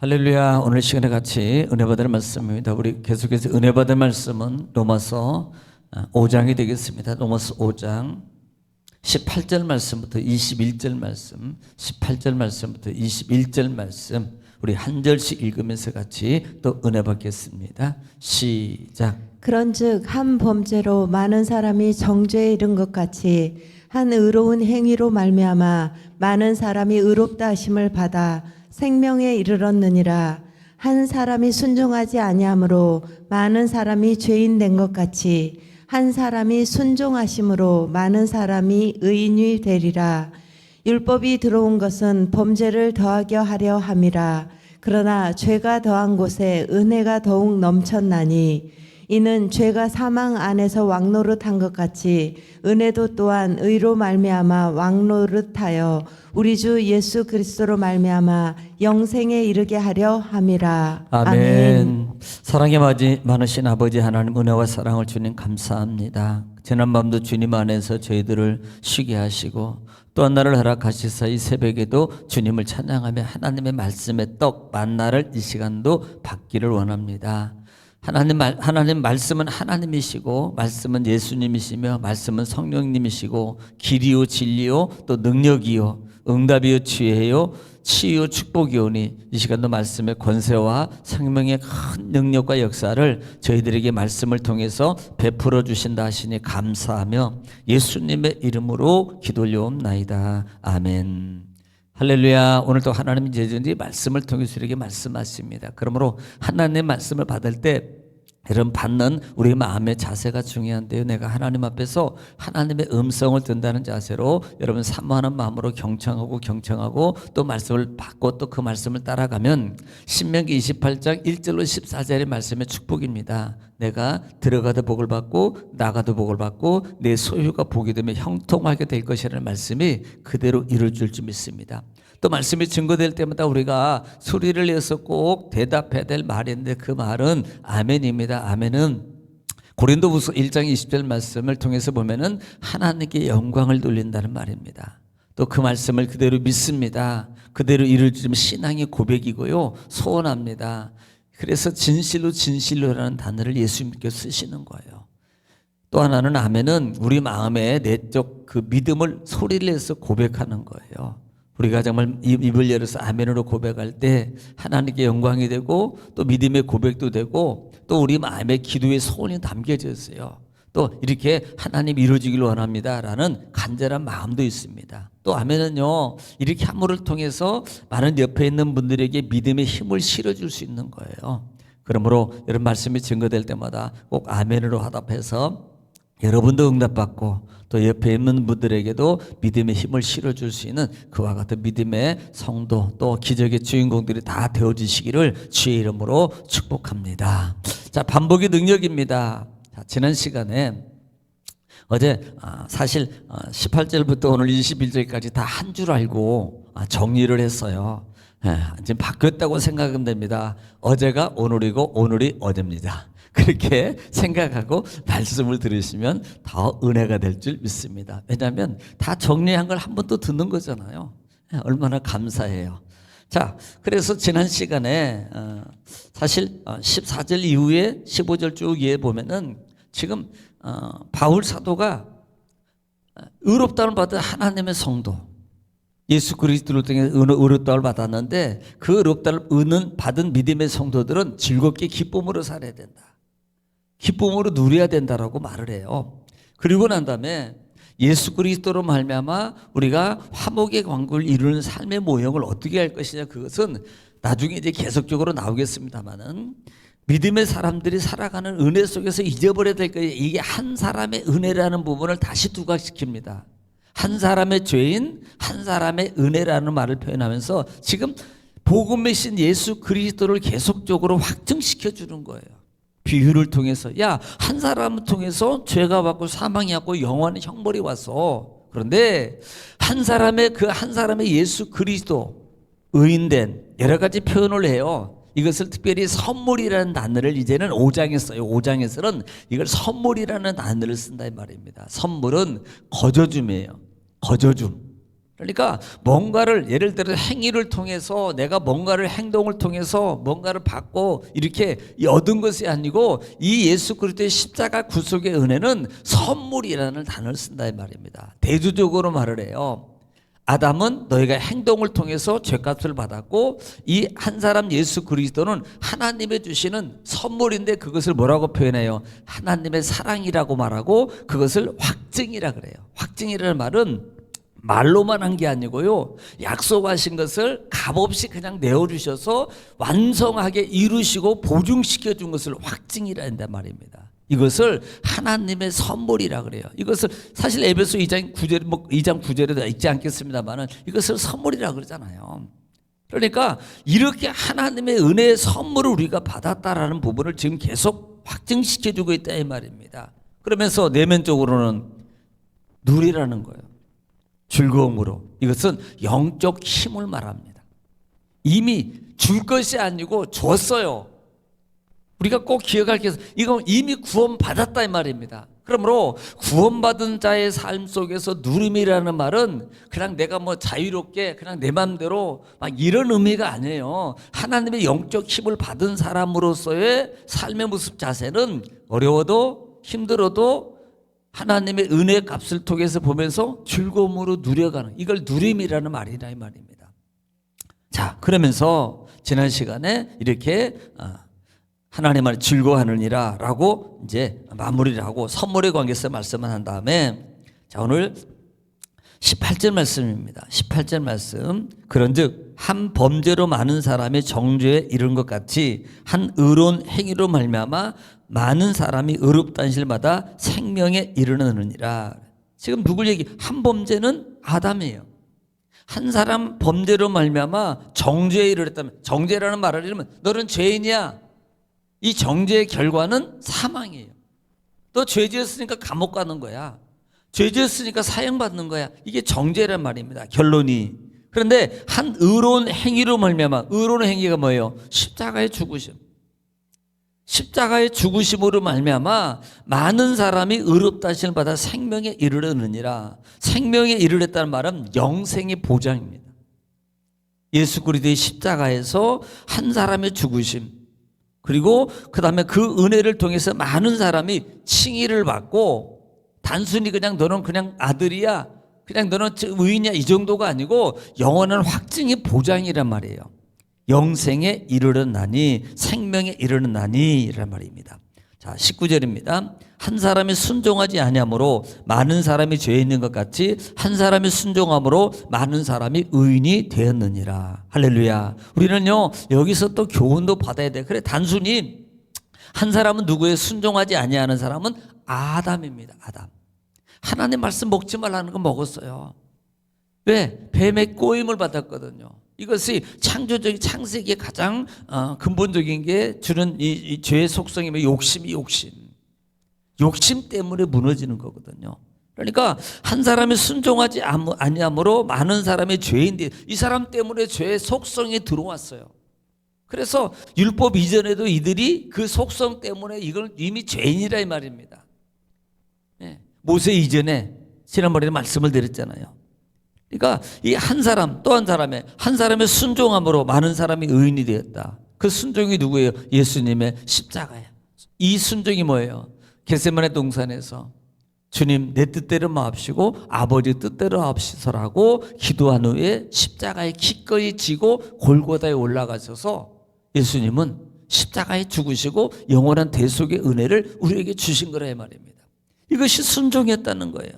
할렐루야. 오늘 시간에 같이 은혜 받을 말씀입니다. 우리 계속해서 은혜 받을 말씀은 로마서 5장이 되겠습니다. 로마서 5장 18절 말씀부터 21절 말씀, 18절 말씀부터 21절 말씀, 우리 한 절씩 읽으면서 같이 또 은혜 받겠습니다. 시작. 그런즉 한 범죄로 많은 사람이 정죄에 이른 것 같이 한 의로운 행위로 말미암아 많은 사람이 의롭다 하심을 받아 생명에 이르렀느니라. 한 사람이 순종하지 아니함으로 많은 사람이 죄인 된 것 같이 한 사람이 순종하심으로 많은 사람이 의인이 되리라. 율법이 들어온 것은 범죄를 더하게 하려 함이라. 그러나 죄가 더한 곳에 은혜가 더욱 넘쳤나니 이는 죄가 사망 안에서 왕노릇한 것 같이 은혜도 또한 의로 말미암아 왕노릇하여 우리 주 예수 그리스도로 말미암아 영생에 이르게 하려 함이라. 아멘. 사랑에 많으신 아버지 하나님, 은혜와 사랑을 주님 감사합니다. 지난 밤도 주님 안에서 저희들을 쉬게 하시고 또한 날을 허락하시사 이 새벽에도 주님을 찬양하며 하나님의 말씀의 떡 만나를 이 시간도 받기를 원합니다. 하나님 말씀은 하나님이시고 말씀은 예수님이시며 말씀은 성령님이시고 길이요 진리요 또 능력이요 응답이요 지혜요 치유 축복이오니 이 시간도 말씀의 권세와 생명의 큰 능력과 역사를 저희들에게 말씀을 통해서 베풀어 주신다 하시니 감사하며 예수님의 이름으로 기도 올려옵나이다. 아멘. 할렐루야. 오늘도 하나님의 제자들이 말씀을 통해서 우리에게 말씀하십니다. 그러므로 하나님의 말씀을 받을 때 여러분 받는 우리 마음의 자세가 중요한데요. 내가 하나님 앞에서 하나님의 음성을 듣는다는 자세로 여러분 사모하는 마음으로 경청하고 또 말씀을 받고 또 그 말씀을 따라가면 신명기 28장 1절로 14절의 말씀의 축복입니다. 내가 들어가도 복을 받고 나가도 복을 받고 내 소유가 복이 되며 형통하게 될 것이라는 말씀이 그대로 이루어질 줄 믿습니다. 또 말씀이 증거될 때마다 우리가 소리를 내서 꼭 대답해야 될 말인데 그 말은 아멘입니다. 아멘은 고린도후서 1장 20절 말씀을 통해서 보면은 하나님께 영광을 돌린다는 말입니다. 또 그 말씀을 그대로 믿습니다. 그대로 이루어지면 신앙의 고백이고요. 소원합니다. 그래서 진실로라는 단어를 예수님께서 쓰시는 거예요. 또 하나는 아멘은 우리 마음의 내적 그 믿음을 소리를 내서 고백하는 거예요. 우리가 정말 입을 열어서 아멘으로 고백할 때 하나님께 영광이 되고 또 믿음의 고백도 되고 또 우리 마음의 기도의 소원이 담겨져 있어요. 또 이렇게 하나님 이루어지길 원합니다라는 간절한 마음도 있습니다. 또 아멘은요 이렇게 함을 통해서 많은 옆에 있는 분들에게 믿음의 힘을 실어줄 수 있는 거예요. 그러므로 이런 말씀이 증거될 때마다 꼭 아멘으로 화답해서 여러분도 응답받고 또 옆에 있는 분들에게도 믿음의 힘을 실어줄 수 있는 그와 같은 믿음의 성도 또 기적의 주인공들이 다 되어지시기를 주의 이름으로 축복합니다. 자, 반복의 능력입니다. 자, 지난 시간에 어제 사실 18절부터 오늘 21절까지 다 한 줄 알고 정리를 했어요. 지금 바뀌었다고 생각하면 됩니다. 어제가 오늘이고 오늘이 어제입니다. 그렇게 생각하고 말씀을 들으시면 더 은혜가 될 줄 믿습니다. 왜냐하면 다 정리한 걸 한 번 또 듣는 거잖아요. 얼마나 감사해요. 자, 그래서 지난 시간에 사실 14절 이후에 15절 쭉 이해 보면은 지금 바울 사도가 의롭다움을 받은 하나님의 성도 예수 그리스도를 통해 의롭다움을 받았는데 그 의롭다움을 받은 믿음의 성도들은 즐겁게 기쁨으로 살아야 된다. 기쁨으로 누려야 된다라고 말을 해요. 그리고 난 다음에 예수 그리스도로 말미암아 우리가 화목의 광고를 이루는 삶의 모형을 어떻게 할 것이냐, 그것은 나중에 이제 계속적으로 나오겠습니다만은 믿음의 사람들이 살아가는 은혜 속에서 잊어버려야 될 거예요. 이게 한 사람의 은혜라는 부분을 다시 두각시킵니다. 한 사람의 죄인, 한 사람의 은혜라는 말을 표현하면서 지금 복음의 신 예수 그리스도를 계속적으로 확증시켜 주는 거예요. 비유를 통해서 한 사람을 통해서 죄가 받고 사망이 왔고 영원한 형벌이 왔어. 그런데 한 사람의 예수 그리스도 의인된 여러 가지 표현을 해요. 이것을 특별히 선물이라는 단어를 이제는 5장에 써요. 5장에서는 이걸 선물이라는 단어를 쓴다 이 말입니다. 선물은 거저줌이에요. 거저줌. 그러니까 뭔가를 예를 들어 행위를 통해서 내가 뭔가를 행동을 통해서 뭔가를 받고 이렇게 얻은 것이 아니고 이 예수 그리스도의 십자가 구속의 은혜는 선물이라는 단어를 쓴다 이 말입니다. 대조적으로 말을 해요. 아담은 너희가 행동을 통해서 죄값을 받았고 이 한 사람 예수 그리스도는 하나님의 주시는 선물인데 그것을 뭐라고 표현해요? 하나님의 사랑이라고 말하고 그것을 확증이라 그래요. 확증이라는 말은 말로만 한 게 아니고요, 약속하신 것을 값없이 그냥 내어주셔서 완성하게 이루시고 보증시켜 준 것을 확증이라 한단 말입니다. 이것을 하나님의 선물이라 그래요. 이것을 사실 에베소 2장 9절, 2장 9절에도 있지 않겠습니다만은 이것을 선물이라 그러잖아요. 그러니까 이렇게 하나님의 은혜의 선물을 우리가 받았다라는 부분을 지금 계속 확증시켜 주고 있다 이 말입니다. 그러면서 내면적으로는 누리라는 거예요. 즐거움으로. 이것은 영적 힘을 말합니다. 이미 줄 것이 아니고 줬어요. 우리가 꼭 기억할 게 이건 이미 구원받았다 이 말입니다. 그러므로 구원받은 자의 삶 속에서 누림이라는 말은 그냥 내가 뭐 자유롭게 그냥 내 마음대로 막 이런 의미가 아니에요. 하나님의 영적 힘을 받은 사람으로서의 삶의 모습 자세는 어려워도 힘들어도 하나님의 은혜의 값을 통해서 보면서 즐거움으로 누려가는, 이걸 누림이라는 말이다 이 말입니다. 자, 그러면서 지난 시간에 이렇게 하나님 안에 즐거워하느니라 라고 이제 마무리를 하고 선물의 관계에서 말씀을 한 다음에, 자, 오늘 18절 말씀입니다. 18절 말씀. 그런즉 한 범죄로 많은 사람이 정죄에 이른 것 같이 한 의로운 행위로 말미암아 많은 사람이 의롭다는 실마다 생명에 이르느니라. 지금 누굴 한 범죄는 아담이에요. 한 사람 범죄로 말미암아 정죄에 이르렀다면, 정죄라는 말을 이르면 너는 죄인이야. 이 정죄의 결과는 사망이에요. 너 죄 지었으니까 감옥 가는 거야. 죄 지었으니까 사형받는 거야. 이게 정죄란 말입니다. 결론이. 그런데 한 의로운 행위로 말미암아, 의로운 행위가 뭐예요? 십자가의 죽으심. 십자가의 죽으심으로 말미암아 많은 사람이 의롭다 하심을 받아 생명에 이르르느니라. 생명에 이르렀다는 말은 영생의 보장입니다. 예수 그리스도의 십자가에서 한 사람의 죽으심, 그리고 그 다음에 그 은혜를 통해서 많은 사람이 칭의를 받고, 단순히 그냥 너는 그냥 아들이야, 그냥 너는 의인이야 이 정도가 아니고 영원한 확증의 보장이란 말이에요. 영생에 이르렀나니, 생명에 이르렀나니 이란 말입니다. 자, 19절입니다. 한 사람이 순종하지 아니함으로 많은 사람이 죄에 있는 것 같이 한 사람이 순종함으로 많은 사람이 의인이 되었느니라. 할렐루야. 우리는요 여기서 또 교훈도 받아야 돼. 그래, 단순히 한 사람은 누구에 순종하지 아니하는 사람은 아담입니다. 아담. 하나님 말씀 먹지 말라는 거 먹었어요. 왜? 뱀의 꼬임을 받았거든요. 이것이 창조적인 창세기의 가장 근본적인 게 주는 이 죄의 속성이면 욕심이 욕심 때문에 무너지는 거거든요. 그러니까 한 사람이 순종하지 아니함으로 많은 사람이 죄인데, 이 사람 때문에 죄의 속성이 들어왔어요. 그래서 율법 이전에도 이들이 그 속성 때문에 이걸 이미 죄인이라 이 말입니다. 모세 이전에 지난번에 말씀을 드렸잖아요. 그러니까 이 한 사람 또 한 사람의 순종함으로 많은 사람이 의인이 되었다. 그 순종이 누구예요? 예수님의 십자가예요. 이 순종이 뭐예요? 겟세마네 동산에서 주님 내 뜻대로 마옵시고 아버지 뜻대로 하옵시서라고 기도한 후에 십자가에 기꺼이 지고 골고다에 올라가셔서 예수님은 십자가에 죽으시고 영원한 대속의 은혜를 우리에게 주신 거라 이 말입니다. 이것이 순종이었다는 거예요.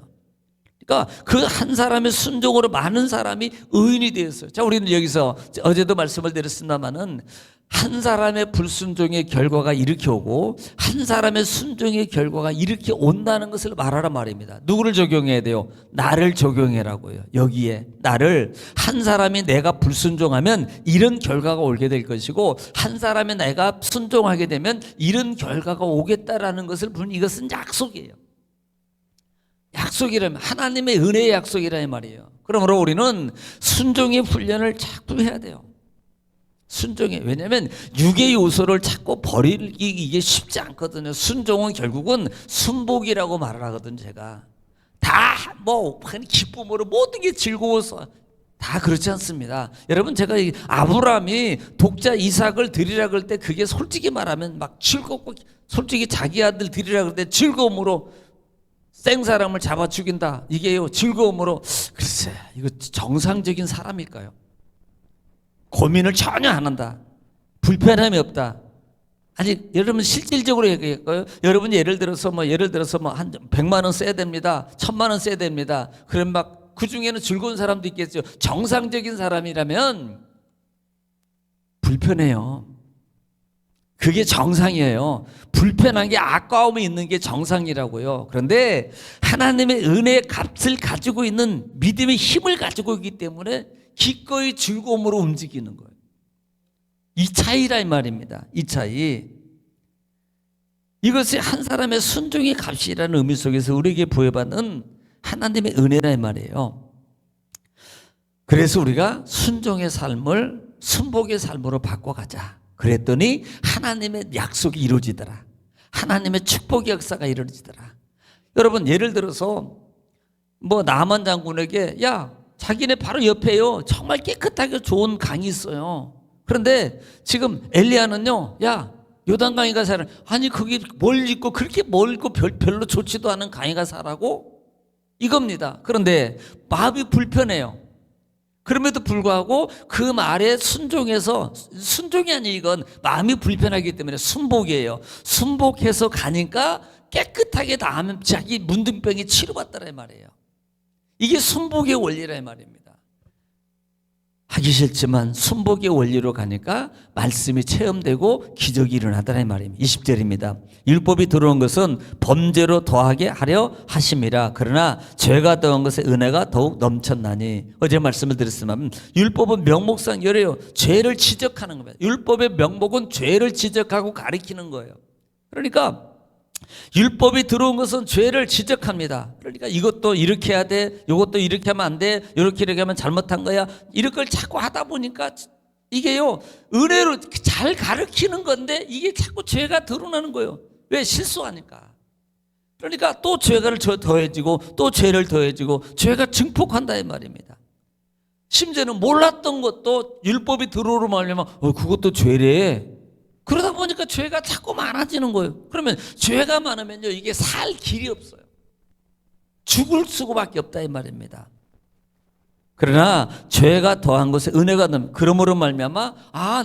그러니까 그 한 사람의 순종으로 많은 사람이 의인이 되었어요. 자, 우리는 여기서 어제도 말씀을 드렸습니다마는 한 사람의 불순종의 결과가 이렇게 오고 한 사람의 순종의 결과가 이렇게 온다는 것을 말하란 말입니다. 누구를 적용해야 돼요? 나를 적용해라고요. 여기에 나를, 한 사람이 내가 불순종하면 이런 결과가 오게 될 것이고 한 사람이 내가 순종하게 되면 이런 결과가 오겠다라는 것을 부르는, 이것은 약속이에요. 약속이라면 하나님의 은혜의 약속이라는 말이에요. 그러므로 우리는 순종의 훈련을 자꾸 해야 돼요. 순종해. 왜냐하면 육의 요소를 자꾸 버리기 이게 쉽지 않거든요. 순종은 결국은 순복이라고 말을 하거든요. 제가 다 뭐 기쁨으로 모든 게 즐거워서 다 그렇지 않습니다. 여러분, 제가 이 아브라함이 독자 이삭을 드리라 그럴 때 그게 솔직히 말하면 막 즐겁고, 솔직히 자기 아들 드리라 그럴 때 즐거움으로 생사람을 잡아 죽인다, 이게요 즐거움으로. 글쎄, 이거 정상적인 사람일까요? 고민을 전혀 안 한다, 불편함이 없다. 아니, 여러분 실질적으로 얘기할까요? 여러분 예를 들어서 뭐 한 100만 원 써야 됩니다, 1000만 원 써야 됩니다. 그럼 막 그 중에는 즐거운 사람도 있겠죠. 정상적인 사람이라면 불편해요. 그게 정상이에요. 불편한 게, 아까움이 있는 게 정상이라고요. 그런데 하나님의 은혜의 값을 가지고 있는 믿음의 힘을 가지고 있기 때문에 기꺼이 즐거움으로 움직이는 거예요. 이 차이라 이 말입니다. 이 차이. 이것이 한 사람의 순종의 값이라는 의미 속에서 우리에게 부여받는 하나님의 은혜라 이 말이에요. 그래서 우리가 순종의 삶을 순복의 삶으로 바꿔가자 그랬더니 하나님의 약속이 이루어지더라. 하나님의 축복의 역사가 이루어지더라. 여러분, 예를 들어서 뭐 나만 장군에게, 야, 자기네 바로 옆에요 정말 깨끗하게 좋은 강이 있어요. 그런데 지금 엘리야는요, 야, 요단강이가 살아. 아니, 거기 뭘 짓고 그렇게 멀고 별로 좋지도 않은 강이가 살라고? 이겁니다. 그런데 마음이 불편해요. 그럼에도 불구하고 그 말에 순종해서, 순종이 아니, 이건 마음이 불편하기 때문에 순복이에요. 순복해서 가니까 깨끗하게 나면 자기 문둥병이 치료받더라 말이에요. 이게 순복의 원리라 말입니다. 하기 싫지만 순복의 원리로 가니까 말씀이 체험되고 기적이 일어나더라 말입니다. 20절입니다. 율법이 들어온 것은 범죄로 더하게 하려 하심이라. 그러나 죄가 더한 것에 은혜가 더욱 넘쳤나니. 어제 말씀을 드렸지만 율법은 명목상 이래요. 죄를 지적하는 겁니다. 율법의 명목은 죄를 지적하고 가리키는 거예요. 그러니까 율법이 들어온 것은 죄를 지적합니다. 그러니까 이것도 이렇게 해야 돼, 이것도 이렇게 하면 안 돼, 이렇게 하면 잘못한 거야, 이런 걸 자꾸 하다 보니까 이게요 은혜로 잘 가르치는 건데 이게 자꾸 죄가 드러나는 거예요. 왜? 실수하니까. 그러니까 또 죄가 더해지고 또 죄를 더해지고 죄가 증폭한다 이 말입니다. 심지어는 몰랐던 것도 율법이 들어오로 말하면 그것도 죄래. 그러다 보니까 죄가 자꾸 많아지는 거예요. 그러면 죄가 많으면요 이게 살 길이 없어요. 죽을 수밖에 없다 이 말입니다. 그러나 죄가 더한 것에 은혜가 넘. 그러므로 말미암아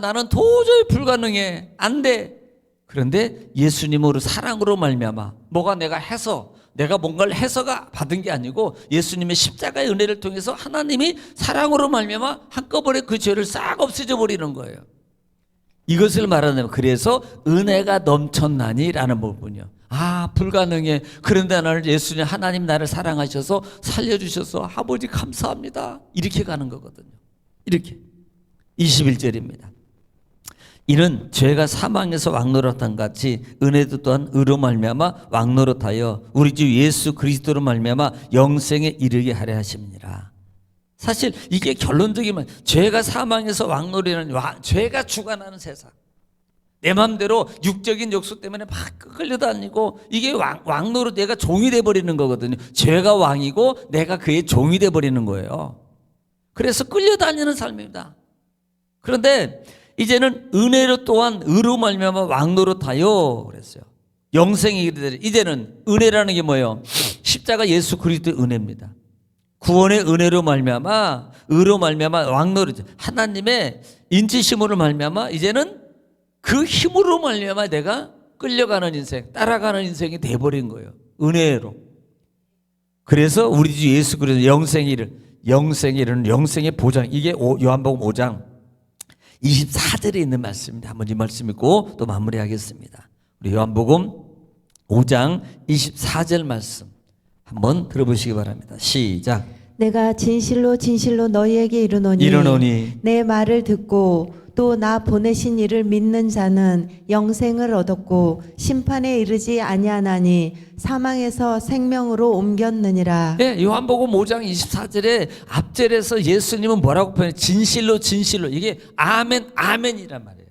나는 도저히 불가능해, 안 돼. 그런데 예수님으로 사랑으로 말미암아 뭐가 내가 뭔가를 해서가 받은 게 아니고 예수님의 십자가의 은혜를 통해서 하나님이 사랑으로 말미암아 한꺼번에 그 죄를 싹 없애져 버리는 거예요. 이것을 말하는, 그래서 은혜가 넘쳤나니라는 부분이요. 불가능해. 그런데 나를 예수님, 하나님 나를 사랑하셔서 살려주셔서 아버지 감사합니다. 이렇게 가는 거거든요. 이렇게. 21절입니다. 이는 죄가 사망에서 왕노릇한 같이 은혜도 또한 의로 말미암아 왕노릇하여 우리 주 예수 그리스도로 말미암아 영생에 이르게 하려 하심이니라. 사실 이게 결론적인 말, 죄가 사망에서 왕노릇하는, 죄가 주관하는 세상. 내 마음대로 육적인 욕구 때문에 막 끌려다니고 이게 왕노릇, 내가 종이 돼버리는 거거든요. 죄가 왕이고 내가 그의 종이 돼버리는 거예요. 그래서 끌려다니는 삶입니다. 그런데 이제는 은혜로 또한 의로 말미암아 왕노릇하여 그랬어요. 영생이 이르되. 이제는 은혜라는 게 뭐예요? 십자가 예수 그리스도의 은혜입니다. 구원의 은혜로 말미암아 의로 말미암아 왕노릇, 하나님의 인치심으로 말미암아 이제는 그 힘으로 말미암아 내가 끌려가는 인생, 따라가는 인생이 돼버린 거예요. 은혜로. 그래서 우리 주 예수 그리스도 영생이 이르는 영생의 보장. 이게 요한복음 5장 24절에 있는 말씀입니다. 한번 이 말씀 읽고 또 마무리하겠습니다. 우리 요한복음 5장 24절 말씀 한번 들어보시기 바랍니다. 시작. 내가 진실로 진실로 너희에게 이르노니 내 말을 듣고 또 나 보내신 이를 믿는 자는 영생을 얻었고 심판에 이르지 아니하나니 사망에서 생명으로 옮겼느니라. 네, 요한복음 5장 24절에 앞절에서 예수님은 뭐라고 표현해요? 진실로 진실로. 이게 아멘 아멘이란 말이에요.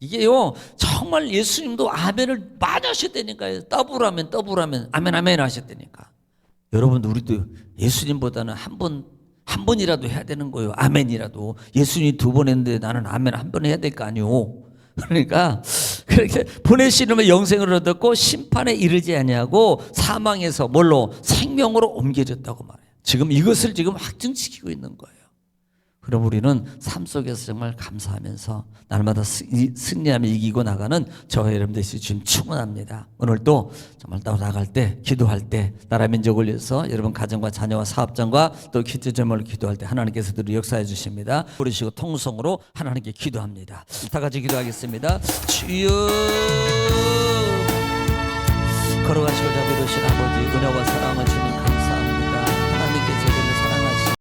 이게요 정말 예수님도 아멘을 많이 하셨다니까요. 더블 아멘 아멘 아멘 하셨다니까. 여러분 우리도 예수님보다는 한 번이라도 해야 되는 거예요. 아멘이라도. 예수님이 2번 했는데 나는 아멘 1번 해야 될 거 아니오. 그러니까 그렇게 보내시는 영생을 얻었고 심판에 이르지 아니하고 사망에서 뭘로 생명으로 옮겨졌다고 말해요. 지금 이것을 지금 확증시키고 있는 거예요. 그럼 우리는 삶 속에서 정말 감사하면서 날마다 승리하며 이기고 나가는 저와 여러분 되시 지금 충분합니다. 오늘도 정말 나갈 때 기도할 때 나라 민족을 위해서 여러분 가정과 자녀와 사업장과 또 기도점을 기도할 때 하나님께서 늘 역사해 주십니다. 부르시고 통성으로 하나님께 기도합니다. 다 같이 기도하겠습니다. 주여 걸어가시고 자비로우신 아버지 은혜와 사랑을 주님